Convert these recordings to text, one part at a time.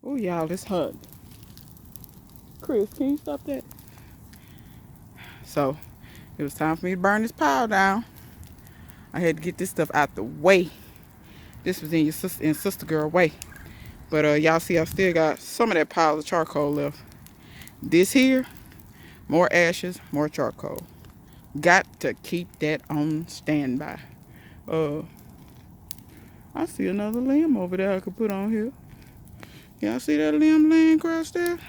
Oh, y'all, it's hot. Chris, can you stop that? So, it was time for me to burn this pile down. I had to get this stuff out the way. This was in your sister girl way. But y'all see I still got some of that pile of charcoal left. This here, more ashes, more charcoal. Got to keep that on standby. Uh, I see another limb over there I could put on here. Y'all see that limb laying across there?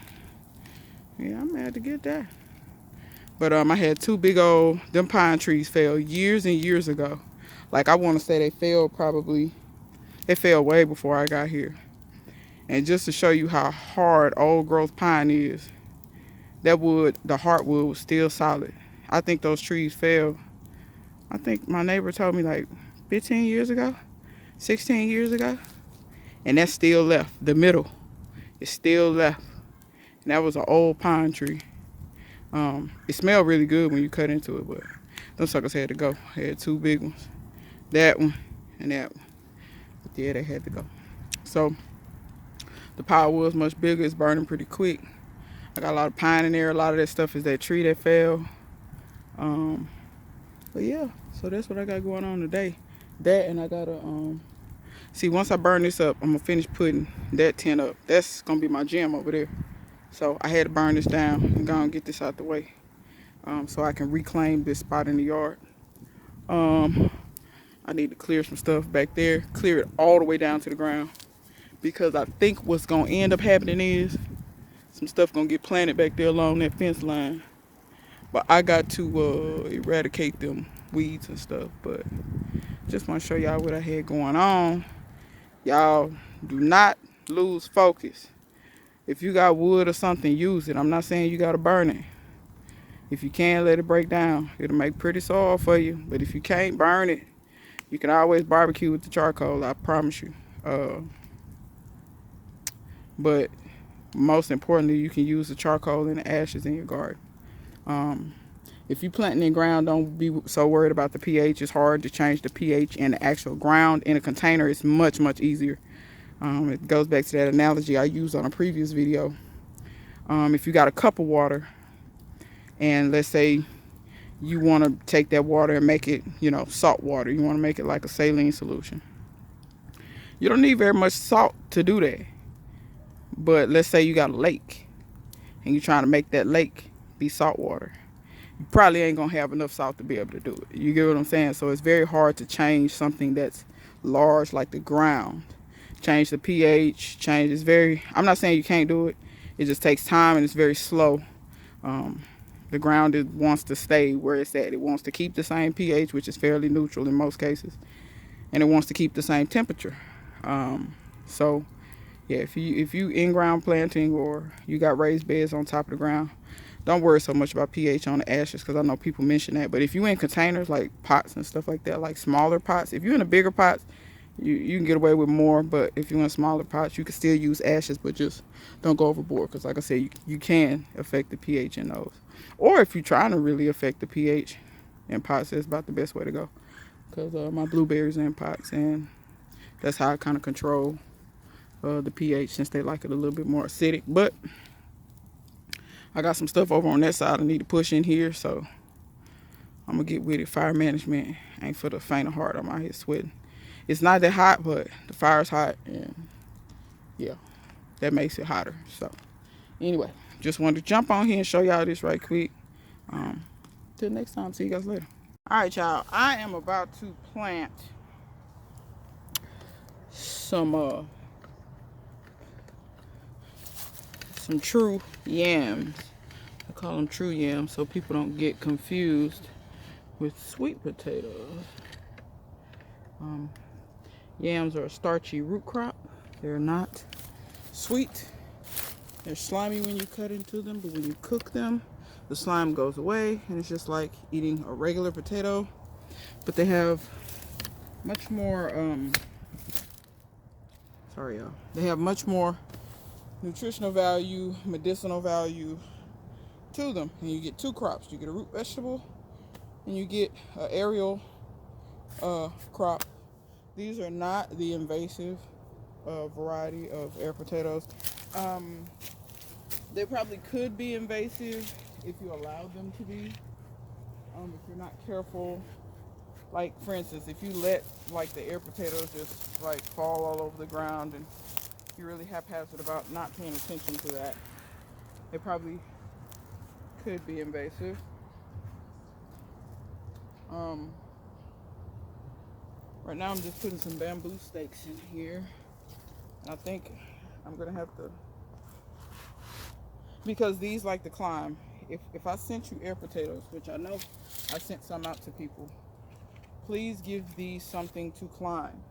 Yeah, I'm mad to get that. But I had two big old, them pine trees fell years and years ago. Like I want to say they fell way before I got here. And just to show you how hard old growth pine is, that wood, the heartwood was still solid. I think those trees fell, I think my neighbor told me like 15 years ago, 16 years ago. And that's still left. The middle is still left. And that was an old pine tree. It smelled really good when you cut into it, but those suckers had to go. I had two big ones. That one and that one. But yeah, they had to go. So the pile was much bigger. It's burning pretty quick. I got a lot of pine in there. A lot of that stuff is that tree that fell. But yeah, so that's what I got going on today. That, and I gotta see, once I burn this up, I'm gonna finish putting that tent up. That's gonna be my gym over there. So I had to burn this down and go and get this out the way, so I can reclaim this spot in the yard. I need to clear some stuff back there, clear it all the way down to the ground, because I think what's gonna end up happening is some stuff gonna get planted back there along that fence line. But I got to eradicate them weeds and stuff. But just want to show y'all what I had going on. Y'all do not lose focus. If you got wood or something, use it. I'm not saying you gotta burn it. If you can, let it break down. It'll make pretty soil for you. But if you can't burn it, you can always barbecue with the charcoal, I promise you. But most importantly, you can use the charcoal and the ashes in your garden. If you planting in ground, don't be so worried about the pH. It's hard to change the pH in the actual ground. In a container, it's much, much easier. It goes back to that analogy I used on a previous video. If you got a cup of water, and let's say you want to take that water and make it, salt water. You want to make it like a saline solution. You don't need very much salt to do that. But let's say you got a lake, and you're trying to make that lake be salt water. You probably ain't going to have enough salt to be able to do it. You get what I'm saying? So it's very hard to change something that's large like the ground. Change the pH, I'm not saying you can't do it. It just takes time and it's very slow. The ground wants to stay where it's at. It wants to keep the same pH, which is fairly neutral in most cases. And it wants to keep the same temperature. So yeah, if you in-ground planting or you got raised beds on top of the ground, don't worry so much about pH on the ashes, because I know people mention that. But if you in containers like pots and stuff like that, like smaller pots, if you're in a bigger pot, you can get away with more. But if you're in smaller pots, you can still use ashes, but just don't go overboard, because like I said, you can affect the pH in those. Or if you're trying to really affect the pH in pots, that's about the best way to go, because my blueberries are in pots, and that's how I kind of control the pH, since they like it a little bit more acidic. But I got some stuff over on that side I need to push in here, so I'm gonna get with it. Fire management ain't for the faint of heart. I'm out here sweating. It's not that hot, but the fire's hot, and yeah, that makes it hotter. So anyway, just wanted to jump on here and show y'all this right quick. Till next time, see you guys later. All right, y'all, I am about to plant some true yams. I call them true yams so people don't get confused with sweet potatoes. Yams are a starchy root crop. They're not sweet. They're slimy when you cut into them, but when you cook them, the slime goes away, and it's just like eating a regular potato. But they have much more, sorry y'all, they have much more nutritional value, medicinal value to them. And you get two crops. You get a root vegetable, and you get an aerial crop. These are not the invasive variety of air potatoes. Um, they probably could be invasive if you allow them to be. If you're not careful, like for instance, if you let like the air potatoes just like fall all over the ground and you're really haphazard about not paying attention to that, they probably could be invasive. Um, right now I'm just putting some bamboo stakes in here. And I think I'm gonna have to, because these like to climb. If I sent you air potatoes, which I know I sent some out to people, please give these something to climb.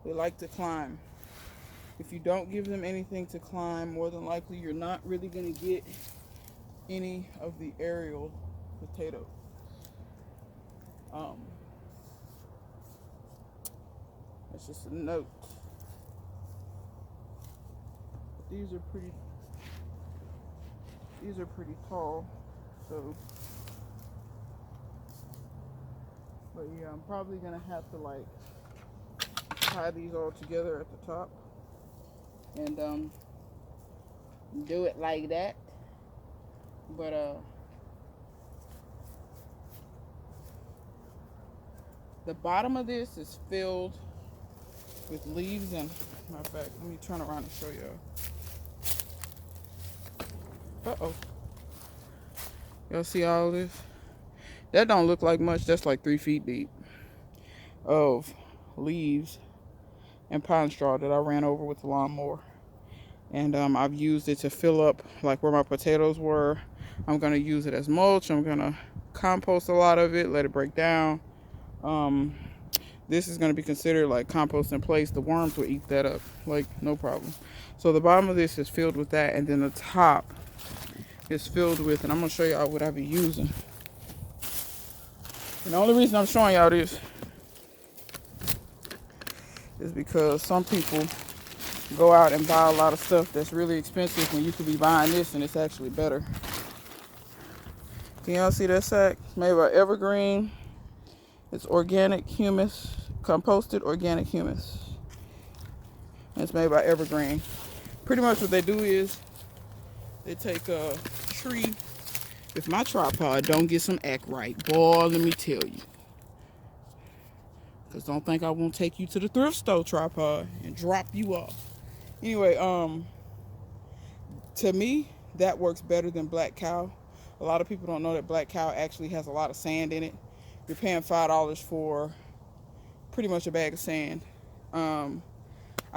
They like to climb. If you don't give them anything to climb, more than likely you're not really gonna get any of the aerial potatoes. That's just a note. These are pretty tall, so, but yeah, I'm probably gonna have to like tie these all together at the top and do it like that. But the bottom of this is filled with leaves, and matter of fact, let me turn around and show y'all. Y'all see all this? That don't look like much. That's like 3 feet deep of leaves and pine straw that I ran over with the lawnmower. And I've used it to fill up like where my potatoes were. I'm gonna use it as mulch. I'm gonna compost a lot of it, let it break down. This is gonna be considered like compost in place. The worms will eat that up, like no problem. So the bottom of this is filled with that, and then the top is filled with, and I'm gonna show y'all what I be using. And the only reason I'm showing y'all this is because some people go out and buy a lot of stuff that's really expensive when you could be buying this and it's actually better. Can y'all see that sack? It's made by Evergreen. It's organic humus, composted organic humus. And it's made by Evergreen. Pretty much what they do is they take a tree. If my tripod don't get some act right, boy, let me tell you. Because don't think I won't take you to the thrift store tripod and drop you off. Anyway, to me, that works better than Black Cow. A lot of people don't know that Black Cow actually has a lot of sand in it. You're paying $5 for pretty much a bag of sand. I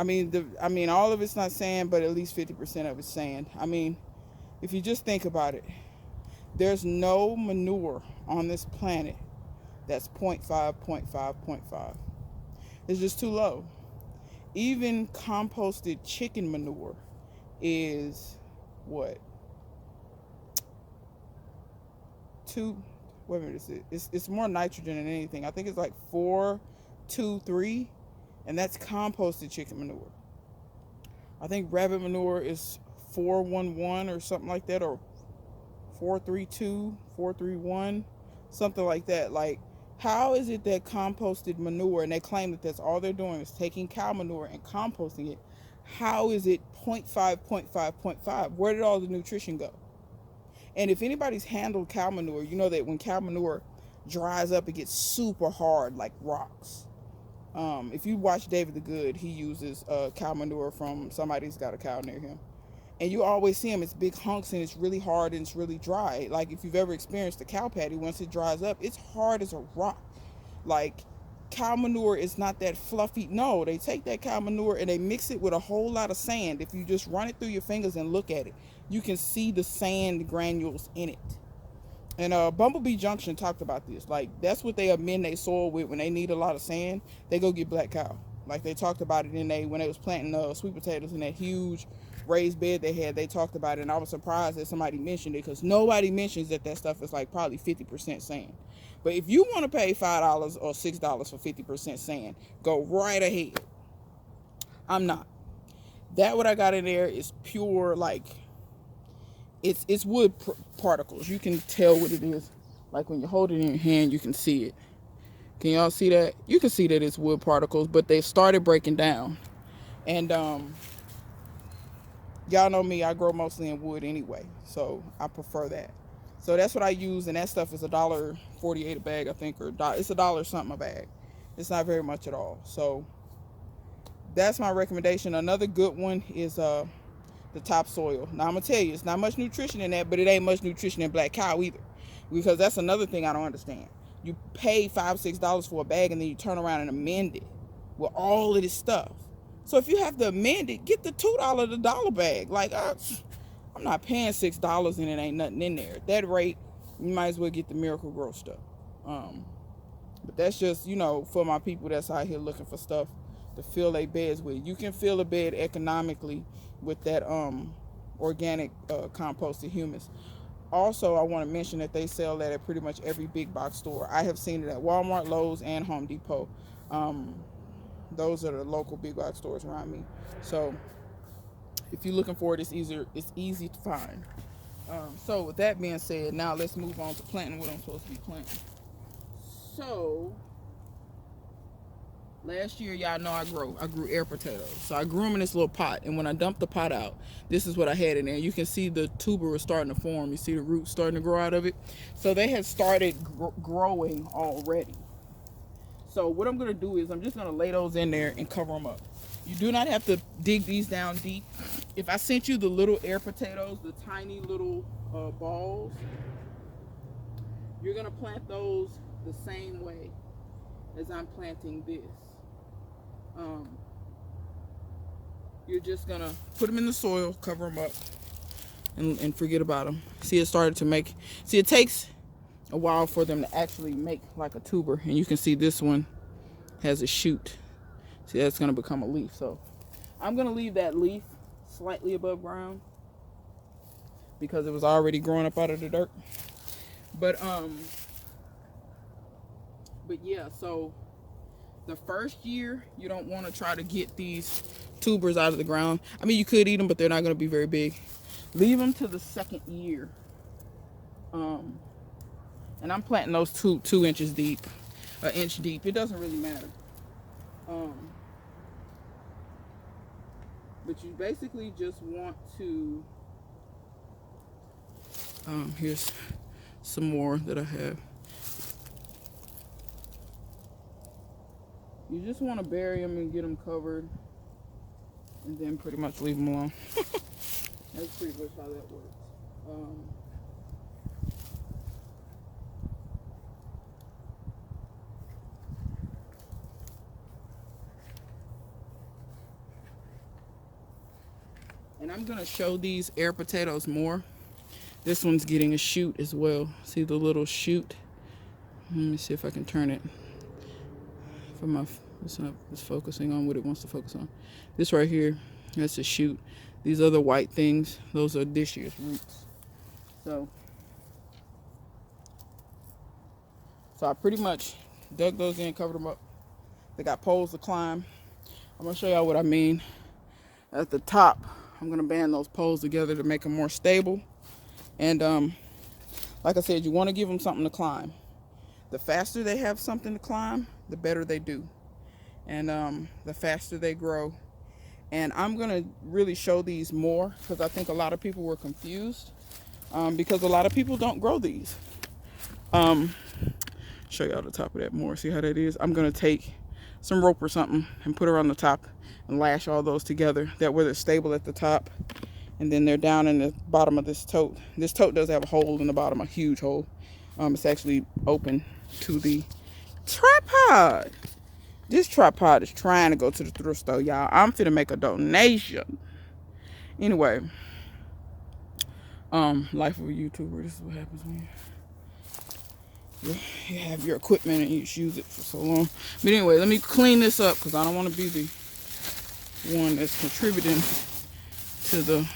mean, all of it's not sand, but at least 50% of it's sand. I mean, if you just think about it, there's no manure on this planet that's 0.5, 0.5, 0.5. It's just too low. Even composted chicken manure is what? Wait a minute, it's more nitrogen than anything. I think it's like 423, and that's composted chicken manure. I think rabbit manure is 411 or something like that, or 432, 431, something like that. Like, how is it that composted manure, and they claim that that's all they're doing is taking cow manure and composting it, how is it 0.5, 0.5, 0.5? Where did all the nutrition go? And if anybody's handled cow manure, you know that when cow manure dries up, it gets super hard like rocks. If you watch David the Good, he uses cow manure from somebody's got a cow near him. And you always see them, it's big hunks and it's really hard and it's really dry. Like if you've ever experienced a cow patty, once it dries up, it's hard as a rock. Like cow manure is not that fluffy. No, they take that cow manure and they mix it with a whole lot of sand. If you just run it through your fingers and look at it, you can see the sand granules in it. And Bumblebee Junction talked about this. Like that's what they amend their soil with when they need a lot of sand. They go get Black Cow. Like they talked about it when they was planting sweet potatoes in that huge raised bed they had. They talked about it, and I was surprised that somebody mentioned it because nobody mentions that stuff is like probably 50% sand. But if you want to pay $5 or $6 for 50% sand, go right ahead. I'm not. That what I got in there is pure, like it's wood particles. You can tell what it is. Like when you hold it in your hand, you can see it. Can y'all see that? You can see that it's wood particles, but they started breaking down. And Y'all know me, I grow mostly in wood anyway, so I prefer that. So that's what I use, and that stuff is $1.48 a bag, I think, or it's $1 something a bag. It's not very much at all. So that's my recommendation. Another good one is the topsoil. Now I'm gonna tell you, it's not much nutrition in that, but it ain't much nutrition in black cow either, because that's another thing I don't understand. You pay $5-6 for a bag, and then you turn around and amend it with all of this stuff. So if you have to amend it, get the $2 the dollar bag. Like I'm not paying $6 and it ain't nothing in there. At that rate, you might as well get the Miracle Grow stuff. But that's just, for my people that's out here looking for stuff to fill their beds with. You can fill a bed economically with that organic composted humus. Also, I want to mention that they sell that at pretty much every big box store. I have seen it at Walmart, Lowe's, and Home Depot. Those are the local big box stores around me. So if you're looking for it, it's easy to find. So with that being said, now let's move on to planting what I'm supposed to be planting. So last year, y'all know I grew air potatoes. So I grew them in this little pot, and when I dumped the pot out, this is what I had in there. You can see the tuber was starting to form. You see the roots starting to grow out of it. So they had started growing already. So what I'm going to do is I'm just going to lay those in there and cover them up. You do not have to dig these down deep. If I sent you the little air potatoes, the tiny little balls, you're going to plant those the same way as I'm planting this. You're just going to put them in the soil, cover them up, and forget about them. See, it started to make... See, it takes a while for them to actually make like a tuber, and you can see this one has a shoot. See, that's going to become a leaf. So I'm going to leave that leaf slightly above ground because it was already growing up out of the dirt. But yeah, so the first year you don't want to try to get these tubers out of the ground. I mean, you could eat them, but they're not going to be very big. Leave them to the second year. And I'm planting those 2 inches deep, an inch deep. It doesn't really matter. But you basically just want to, here's some more that I have. You just want to bury them and get them covered, and then pretty much leave them alone. That's pretty much how that works. And I'm going to show these air potatoes more. This one's getting a shoot as well. See the little shoot? Let me see if I can turn it. It's focusing on what it wants to focus on. This right here, that's a shoot. These other white things, those are this year's roots. So I pretty much dug those in, covered them up. They got poles to climb. I'm going to show y'all what I mean. At the top, I'm going to band those poles together to make them more stable. And like I said, you want to give them something to climb. The faster they have something to climb, the better they do. And the faster they grow. And I'm going to really show these more because I think a lot of people were confused because a lot of people don't grow these. Show y'all the top of that more. See how that is? I'm going to take some rope or something and put it on the top and lash all those together. That way they're stable at the top. And then they're down in the bottom of this tote. This tote does have a hole in the bottom, a huge hole. It's actually open to the tripod. This tripod is trying to go to the thrift store, y'all. I'm finna make a donation. Anyway, life of a YouTuber. This is what happens when you have your equipment and you just use it for so long. But anyway, let me clean this up because I don't want to be the one that's contributing to the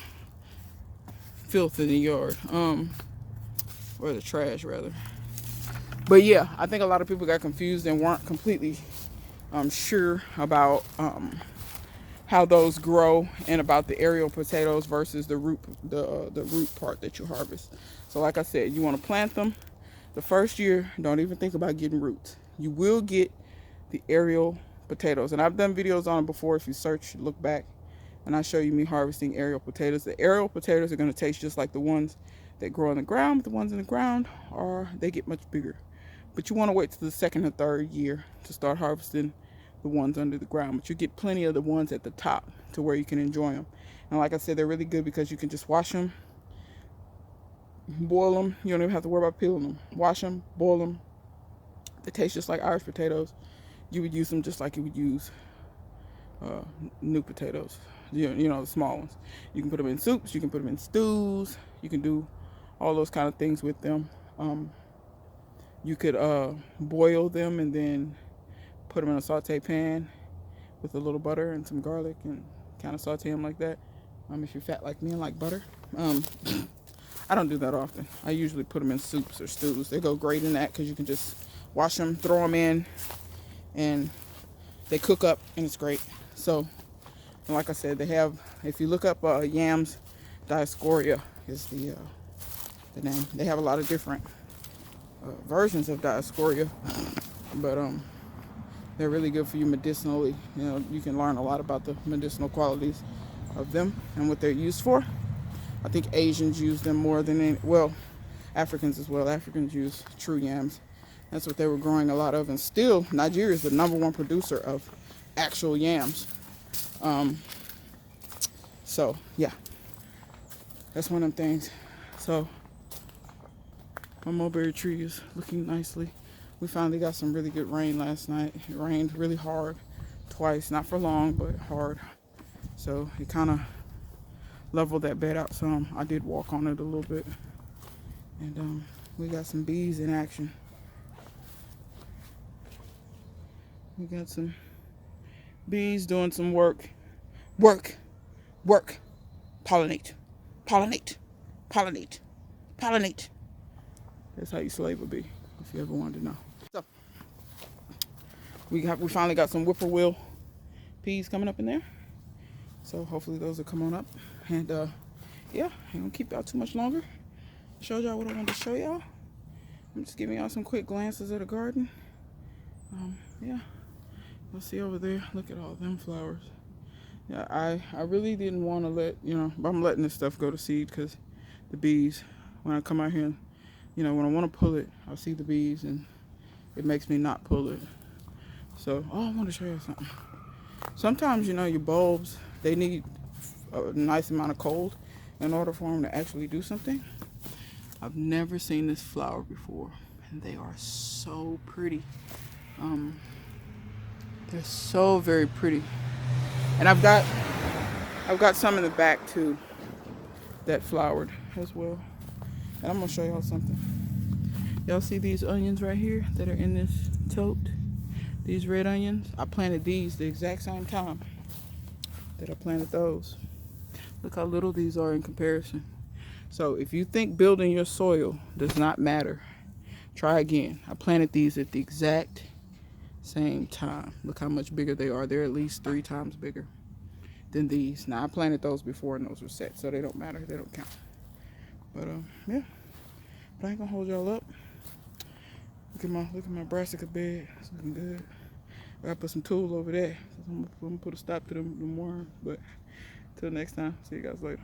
filth in the yard, or the trash rather. But yeah, I think a lot of people got confused and weren't completely sure about how those grow and about the aerial potatoes versus the root part that you harvest. So like I said, you want to plant them the first year. Don't even think about getting roots. You will get the aerial potatoes, and I've done videos on it before. If you search, look back, and I show you me harvesting aerial potatoes. The aerial potatoes are going to taste just like the ones that grow on the ground, but the ones in the ground they get much bigger. But you want to wait till the second or third year to start harvesting the ones under the ground. But you get plenty of the ones at the top to where you can enjoy them. And like I said, they're really good because you can just wash them, boil them. You don't even have to worry about peeling them. Wash them, boil them. They taste just like Irish potatoes. You would use them just like you would use new potatoes. You know, the small ones. You can put them in soups. You can put them in stews. You can do all those kind of things with them. You could boil them and then put them in a saute pan with a little butter and some garlic and kind of saute them like that. If you're fat like me and like butter. I don't do that often. I usually put them in soups or stews. They go great in that because you can just wash them, throw them in, and they cook up, and it's great. So, like I said, they have, if you look up yams, Dioscorea is the name. They have a lot of different versions of Dioscorea, but they're really good for you medicinally. You know, you can learn a lot about the medicinal qualities of them and what they're used for. I think Asians use them more than any, well, Africans as well. Africans use true yams. That's what they were growing a lot of, and still Nigeria is the #1 producer of actual yams. So yeah, that's one of them things. So my mulberry tree is looking nicely. We finally got some really good rain last night. It rained really hard twice, not for long, but hard. So it kind of leveled that bed out some. I did walk on it a little bit. And we got some bees in action. We got some bees doing some work. Work. Pollinate. Pollinate. Pollinate. Pollinate. That's how you slave a bee, if you ever wanted to know. So we finally got some whippoorwill peas coming up in there. So hopefully those will come on up. And yeah, I ain't gonna keep y'all too much longer. Showed y'all what I wanted to show y'all. I'm just giving y'all some quick glances at the garden. Yeah, you'll see over there. Look at all them flowers. Yeah, I really didn't want to let, but I'm letting this stuff go to seed because the bees, when I come out here, when I want to pull it, I'll see the bees and it makes me not pull it. So, I want to show you something. Sometimes, your bulbs, they need a nice amount of cold in order for them to actually do something. I've never seen this flower before, and they are so pretty. They're so very pretty. And I've got some in the back too that flowered as well. And I'm gonna show y'all something. Y'all see these onions right here that are in this tote? These red onions? I planted these the exact same time that I planted those. Look how little these are in comparison. So if you think building your soil does not matter, try again. I planted these at the exact same time. Look how much bigger they are. They're at least 3 times bigger than these. Now I planted those before and those were set, so they don't matter. They don't count. But yeah. But I ain't gonna hold y'all up. Look at my brassica bed. It's looking good. I gotta put some tools over there. I'm gonna put a stop to them worms. But till next time, see you guys later.